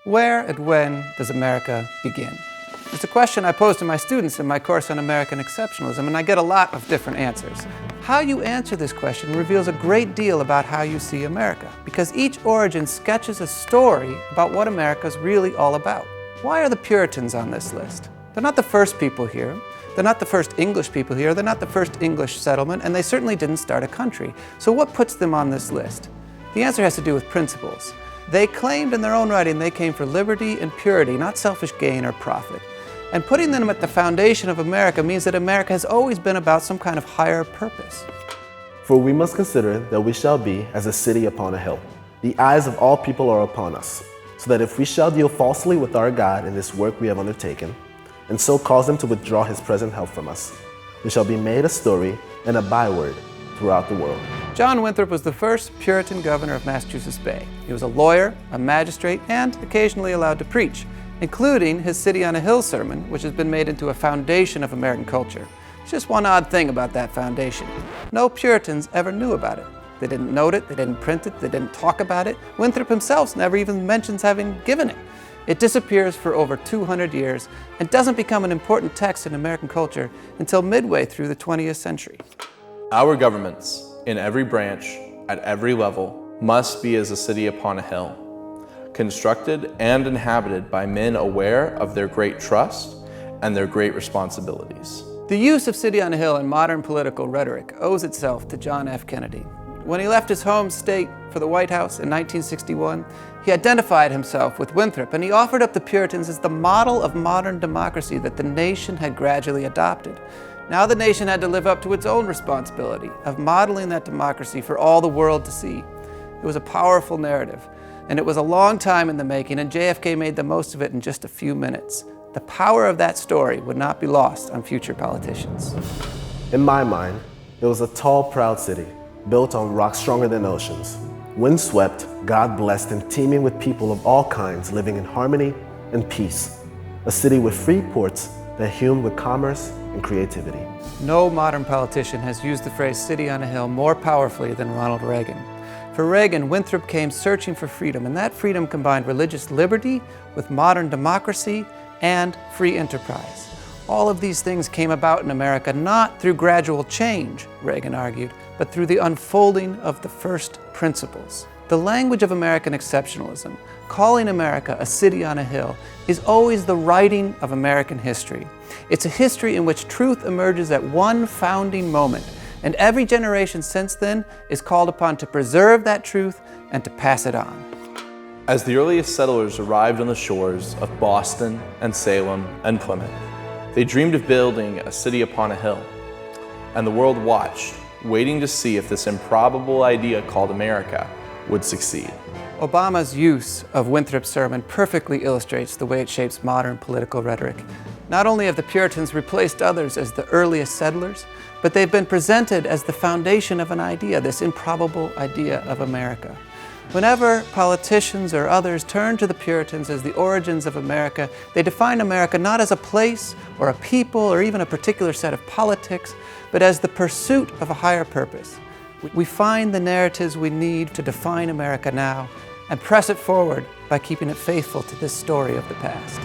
Where and when does America begin? It's a question I pose to my students in my course on American exceptionalism, and I get a lot of different answers. How you answer this question reveals a great deal about how you see America, because each origin sketches a story about what America's really all about. Why are the Puritans on this list? They're not the first people here. They're not the first English people here. They're not the first English settlement, and they certainly didn't start a country. So what puts them on this list? The answer has to do with principles. They claimed in their own writing they came for liberty and purity, not selfish gain or profit. And putting them at the foundation of America means that America has always been about some kind of higher purpose. For we must consider that we shall be as a city upon a hill. The eyes of all people are upon us, so that if we shall deal falsely with our God in this work we have undertaken, and so cause him to withdraw his present help from us, we shall be made a story and a byword throughout the world. John Winthrop was the first Puritan governor of Massachusetts Bay. He was a lawyer, a magistrate, and occasionally allowed to preach, including his City on a Hill sermon, which has been made into a foundation of American culture. There's just one odd thing about that foundation. No Puritans ever knew about it. They didn't note it, they didn't print it, they didn't talk about it. Winthrop himself never even mentions having given it. It disappears for over 200 years and doesn't become an important text in American culture until midway through the 20th century. Our governments, in every branch, at every level, must be as a city upon a hill, constructed and inhabited by men aware of their great trust and their great responsibilities. The use of city on a hill in modern political rhetoric owes itself to John F. Kennedy. When he left his home state for the White House in 1961, he identified himself with Winthrop, and he offered up the Puritans as the model of modern democracy that the nation had gradually adopted. Now the nation had to live up to its own responsibility of modeling that democracy for all the world to see. It was a powerful narrative, and it was a long time in the making, and JFK made the most of it in just a few minutes. The power of that story would not be lost on future politicians. In my mind, it was a tall, proud city, built on rock stronger than oceans. Windswept, God-blessed, and teeming with people of all kinds living in harmony and peace. A city with free ports that hummed with commerce and creativity. No modern politician has used the phrase city on a hill more powerfully than Ronald Reagan. For Reagan, Winthrop came searching for freedom, and that freedom combined religious liberty with modern democracy and free enterprise. All of these things came about in America not through gradual change, Reagan argued, but through the unfolding of the first principles. The language of American exceptionalism, calling America a city on a hill, is always the writing of American history. It's a history in which truth emerges at one founding moment, and every generation since then is called upon to preserve that truth and to pass it on. As the earliest settlers arrived on the shores of Boston and Salem and Plymouth, they dreamed of building a city upon a hill, and the world watched, waiting to see if this improbable idea called America would succeed. Obama's use of Winthrop's sermon perfectly illustrates the way it shapes modern political rhetoric. Not only have the Puritans replaced others as the earliest settlers, but they've been presented as the foundation of an idea, this improbable idea of America. Whenever politicians or others turn to the Puritans as the origins of America, they define America not as a place or a people or even a particular set of politics, but as the pursuit of a higher purpose. We find the narratives we need to define America now and press it forward by keeping it faithful to this story of the past.